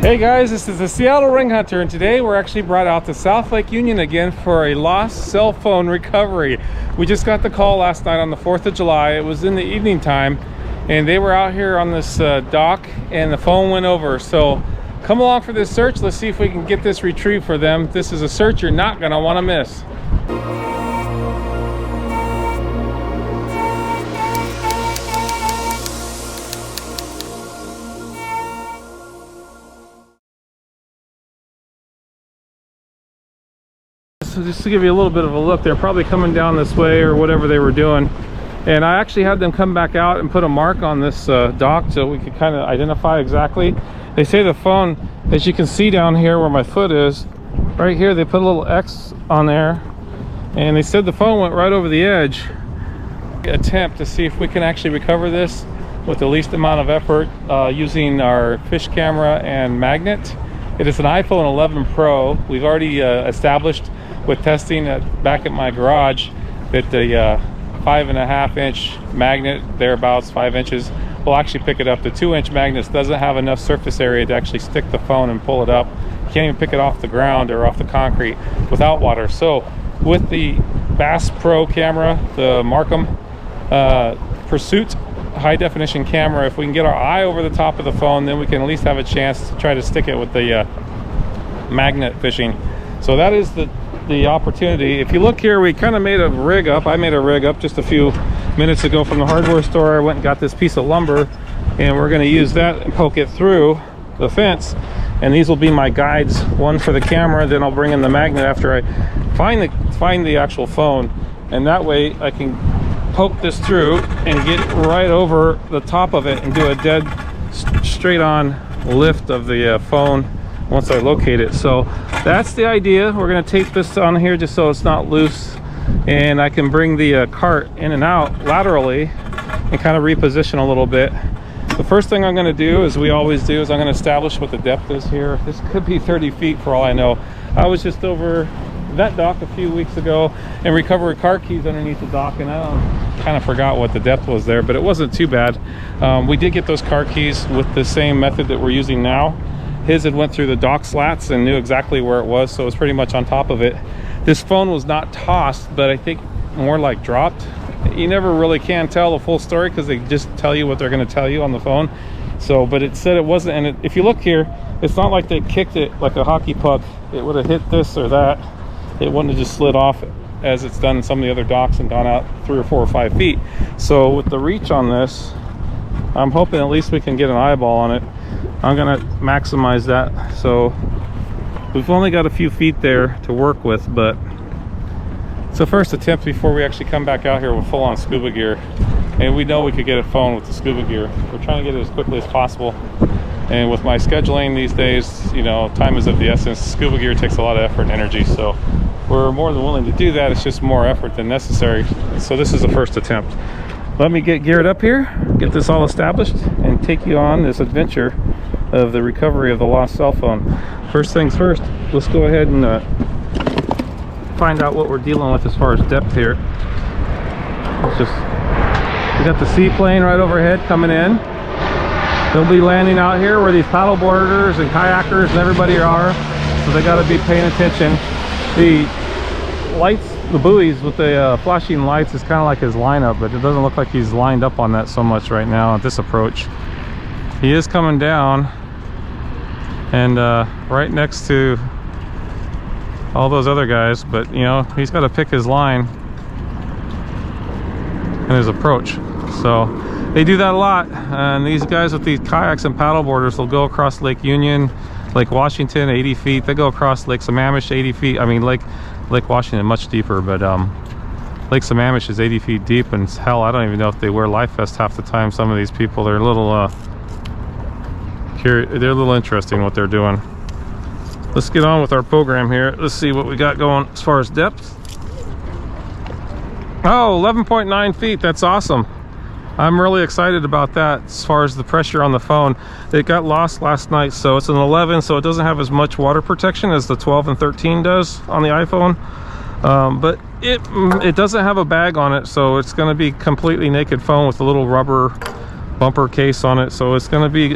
Hey guys, this is the SeattleRingHunter, and today we're actually brought out to South Lake Union again for a lost cell phone recovery. We just got the call last night on the 4th of July. It was in the evening time, and they were out here on this dock, and the phone went over. So come along for this search. Let's see if we can get this retrieved for them. This is a search you're not going to want to miss. So just to give you a little bit of a look, they're probably coming down this way or whatever they were doing, and I actually had them come back out and put a mark on this dock so we could kind of identify exactly. They say the phone, as you can see down here where my foot is, right here they put a little X on there, and they said the phone went right over the edge. Attempt to see if we can actually recover this with the least amount of effort using our fish camera and magnet. It is an iPhone 11 Pro. We've already established with testing back at my garage that the 5.5 inch magnet, thereabouts 5 inches, will actually pick it up. The 2-inch magnet doesn't have enough surface area to actually stick the phone and pull it up. You can't even pick it off the ground or off the concrete without water. So with the Bass Pro camera, the Markham Pursuit high definition camera, if we can get our eye over the top of the phone, then we can at least have a chance to try to stick it with the magnet fishing. So that is the opportunity. If you look here, we kind of made a rig up. I made a rig up just a few minutes ago from the hardware store. I went and got this piece of lumber, and we're going to use that and poke it through the fence, and these will be my guides, one for the camera, then I'll bring in the magnet after I find the actual phone, and that way I can poke this through and get right over the top of it and do a dead straight on lift of the phone once I locate it. So that's the idea. We're going to tape this on here just so it's not loose, and I can bring the cart in and out laterally and kind of reposition a little bit. The first thing I'm going to do, as we always do, is I'm going to establish what the depth is here. This could be 30 feet for all I know. I was just over that dock a few weeks ago and recovered car keys underneath the dock, and I kind of forgot what the depth was there, but it wasn't too bad. We did get those car keys with the same method that we're using now. His had went through the dock slats and knew exactly where it was, so it was pretty much on top of it. This phone was not tossed, but I think more like dropped. You never really can tell the full story because they just tell you what they're going to tell you on the phone. So, but it said it wasn't, and if you look here, it's not like they kicked it like a hockey puck. It would have hit this or that. It wouldn't have just slid off as it's done in some of the other docks and gone out 3 or 4 or 5 feet. So with the reach on this, I'm hoping at least we can get an eyeball on it. I'm gonna maximize that. So we've only got a few feet there to work with, but it's the first attempt before we actually come back out here with full-on scuba gear. And we know we could get a phone with the scuba gear. We're trying to get it as quickly as possible. And with my scheduling these days, you know, time is of the essence. Scuba gear takes a lot of effort and energy, so we're more than willing to do that. It's just more effort than necessary. So this is the first attempt. Let me get geared up here, get this all established, and take you on this adventure of the recovery of the lost cell phone. First things first, let's go ahead and find out what we're dealing with as far as depth here. We got the seaplane right overhead coming in. They'll be landing out here where these paddle boarders and kayakers and everybody are, so they got to be paying attention. The lights, the buoys with the flashing lights is kind of like his lineup, but it doesn't look like he's lined up on that so much right now at this approach. He is coming down, and right next to all those other guys, but you know, he's got to pick his line and his approach. So they do that a lot, and these guys with these kayaks and paddle boarders will go across Lake Union, Lake Washington 80 feet. They go across Lake Sammamish 80 feet. I mean, Lake Washington much deeper, but Lake Sammamish is 80 feet deep, and hell, I don't even know if they wear life vests half the time. Some of these people, they're a little they're a little interesting what they're doing. Let's get on with our program here. Let's see what we got going as far as depth. Oh, 11.9 feet. That's awesome. I'm really excited about that as far as the pressure on the phone. It got lost last night, so it's an 11, so it doesn't have as much water protection as the 12 and 13 does on the iPhone. But it doesn't have a bag on it, so it's going to be completely naked phone with a little rubber bumper case on it, so it's going to be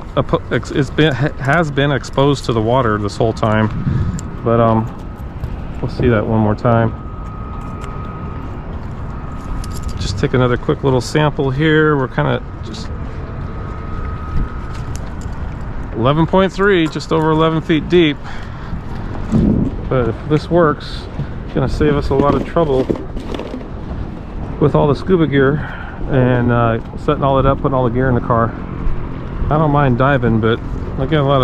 has been exposed to the water this whole time. But we'll see that one more time. Just take another quick little sample here. We're kind of just 11.3, just over 11 feet deep. But if this works, it's going to save us a lot of trouble with all the scuba gear and setting all it up, putting all the gear in the car. I don't mind diving, but I get a lot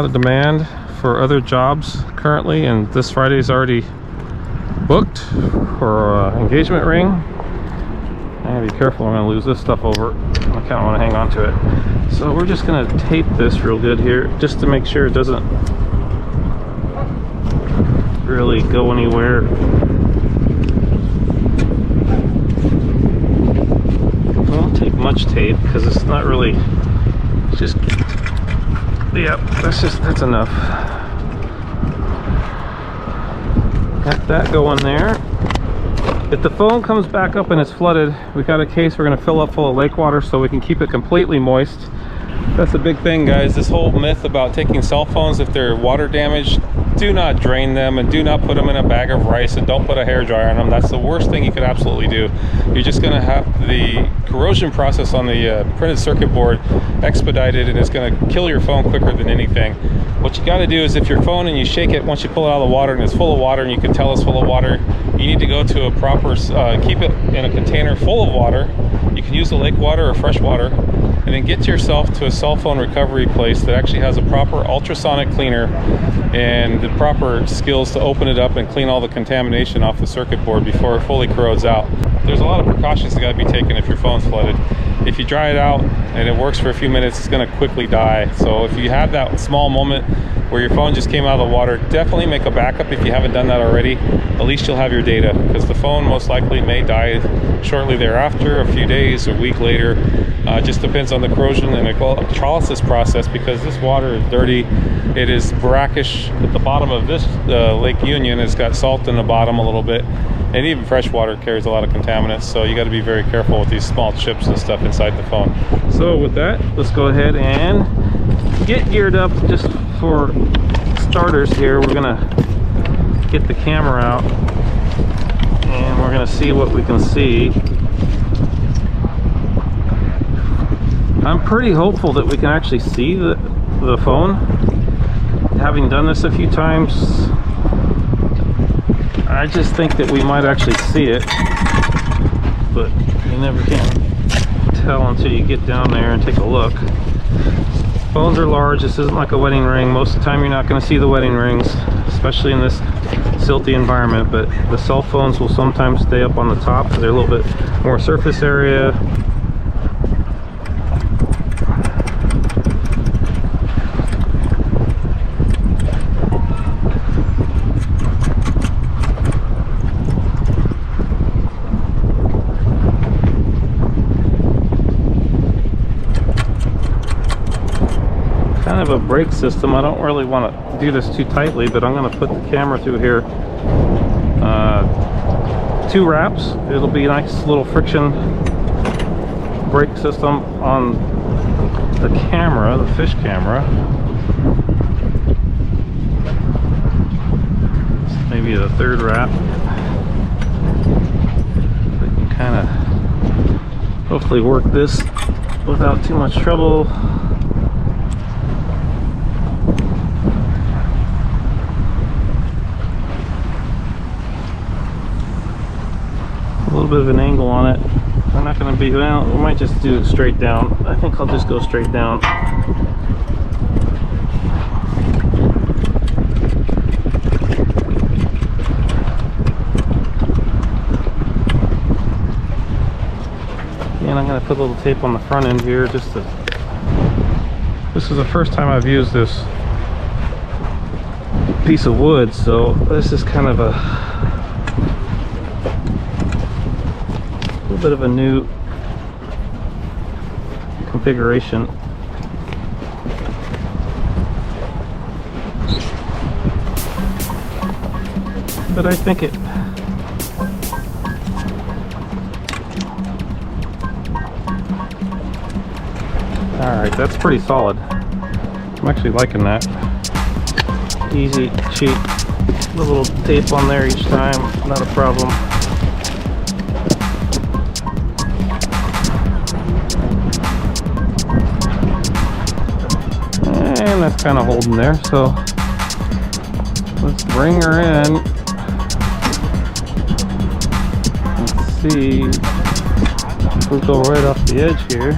of demand for other jobs currently, and this Friday is already booked for engagement ring. I gotta be careful, I'm gonna lose this stuff over. I kind of want to hang on to it. So we're just gonna tape this real good here, just to make sure it doesn't really go anywhere. Won't take much tape because it's not really, it's just, yeah, that's enough. Got that going there. If the phone comes back up and it's flooded, we got a case we're going to fill up full of lake water so we can keep it completely moist. That's a big thing, guys. This whole myth about taking cell phones if they're water damaged, do not drain them and do not put them in a bag of rice, and don't put a hairdryer on them. That's the worst thing you could absolutely do. You're just going to have the corrosion process on the printed circuit board expedited, and it's going to kill your phone quicker than anything. What you got to do is, if your phone and you shake it, once you pull it out of the water and it's full of water and you can tell it's full of water, you need to go to a proper, keep it in a container full of water. You can use the lake water or fresh water, and then get yourself to a cell phone recovery place that actually has a proper ultrasonic cleaner and the proper skills to open it up and clean all the contamination off the circuit board before it fully corrodes out. There's a lot of precautions that got to be taken if your phone's flooded. If you dry it out and it works for a few minutes, it's going to quickly die. So if you have that small moment where your phone just came out of the water, definitely make a backup if you haven't done that already. At least you'll have your data, because the phone most likely may die shortly thereafter, a few days, a week later. Just depends on the corrosion and electrolysis process, because this water is dirty. It is brackish at the bottom of this Lake Union. It's got salt in the bottom a little bit, and even fresh water carries a lot of contaminants, so you got to be very careful with these small chips and stuff inside the phone. So with that, let's go ahead and get geared up. Just for starters here, we're gonna get the camera out and we're gonna see what we can see. I'm pretty hopeful that we can actually see the phone. Having done this a few times, I just think that we might actually see it, but you never can tell until you get down there and take a look. Phones are large. This isn't like a wedding ring. Most of the time you're not going to see the wedding rings, especially in this silty environment, but the cell phones will sometimes stay up on the top because they're a little bit more surface area. Kind of a brake system. I don't really want to do this too tightly, but I'm going to put the camera through here. 2 wraps. It'll be a nice little friction brake system on the camera, the fish camera. Maybe the 3rd wrap. We can kind of hopefully work this without too much trouble. A little bit of an angle on it. We're not going to be, well, we might just do it straight down. I think I'll just go straight down. And I'm going to put a little tape on the front end here just to, this is the first time I've used this piece of wood, so this is kind of a bit of a new configuration. But I think it Alright, that's pretty solid. I'm actually liking that. Easy, cheap. The little tape on there each time, not a problem. And that's kind of holding there, so let's bring her in. Let's see if we go right off the edge here.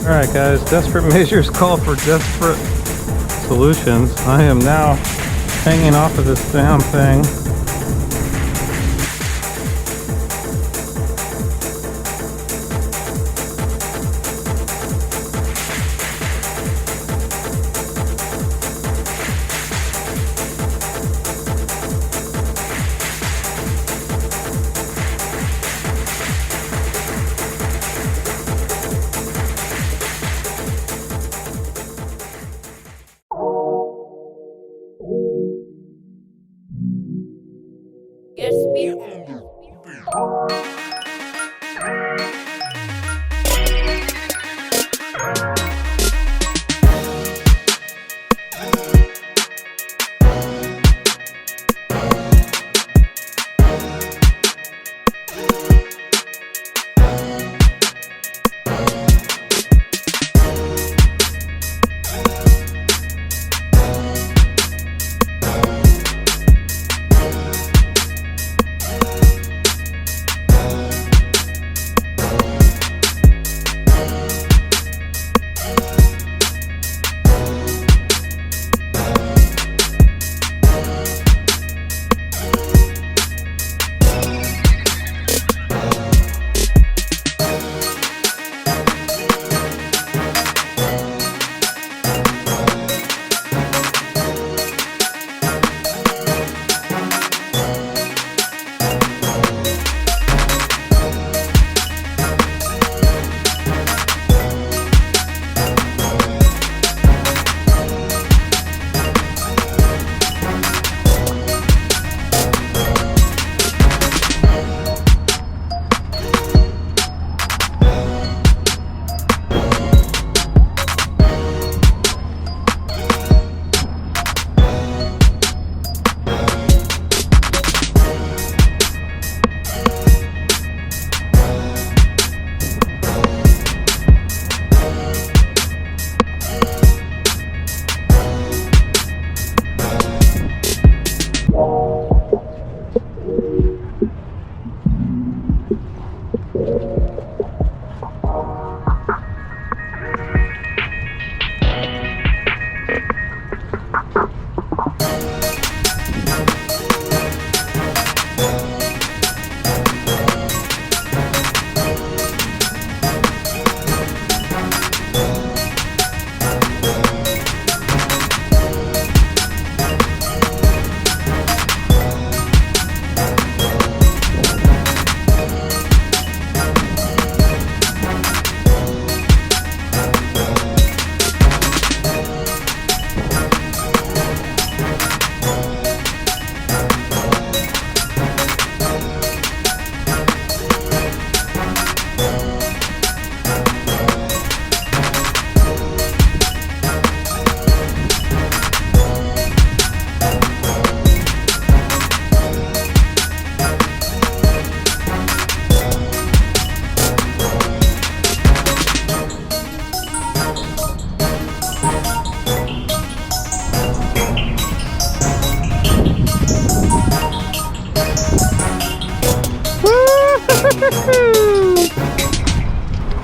Alright guys, desperate measures call for desperate solutions. I am now hanging off of this damn thing.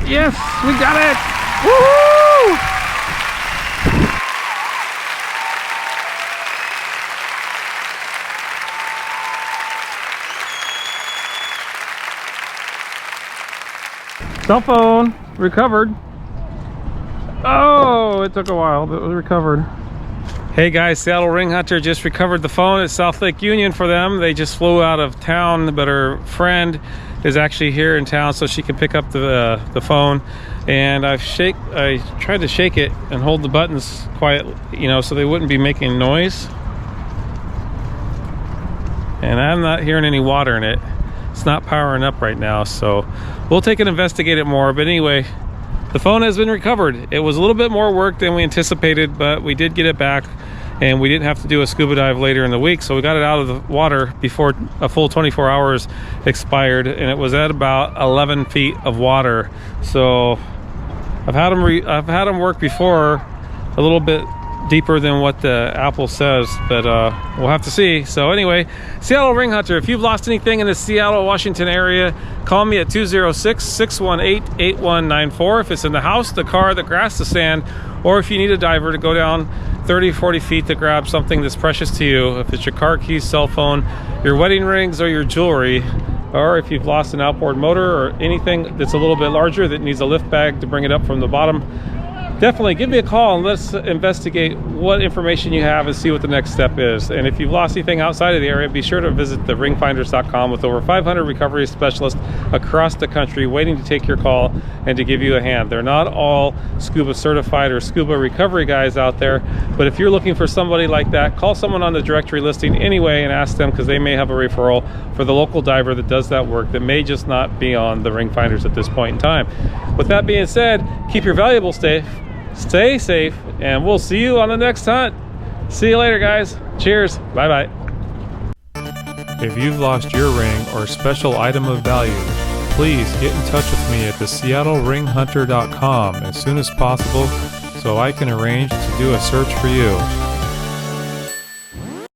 Yes, we got it! Woohoo! Cell phone recovered. Oh, it took a while, but it was recovered. Hey guys, SeattleRingHunter just recovered the phone at South Lake Union for them. They just flew out of town, but her friend is actually here in town, so she can pick up the phone. And I tried to shake it and hold the buttons quiet, you know, so they wouldn't be making noise. And I'm not hearing any water in it. It's not powering up right now, so we'll take and investigate it more. But anyway, the phone has been recovered. It was a little bit more work than we anticipated, but we did get it back, and we didn't have to do a scuba dive later in the week, so we got it out of the water before a full 24 hours expired, and it was at about 11 feet of water. So I've had them work before a little bit deeper than what the Apple says, but we'll have to see. So anyway, Seattle Ring Hunter, if you've lost anything in the Seattle, Washington area, call me at 206-618-8194. If it's in the house, the car, the grass, the sand, or if you need a diver to go down 30-40 feet to grab something that's precious to you, if it's your car keys, cell phone, your wedding rings, or your jewelry, or if you've lost an outboard motor or anything that's a little bit larger that needs a lift bag to bring it up from the bottom, definitely give me a call and let's investigate what information you have and see what the next step is. And if you've lost anything outside of the area, be sure to visit theringfinders.com with over 500 recovery specialists across the country waiting to take your call and to give you a hand. They're not all SCUBA certified or SCUBA recovery guys out there, but if you're looking for somebody like that, call someone on the directory listing anyway and ask them, because they may have a referral for the local diver that does that work that may just not be on the Ring Finders at this point in time. With that being said, keep your valuables safe, stay safe, and we'll see you on the next hunt. See you later, guys. Cheers. Bye-bye. If you've lost your ring or special item of value, please get in touch with me at the SeattleRingHunter.com as soon as possible so I can arrange to do a search for you.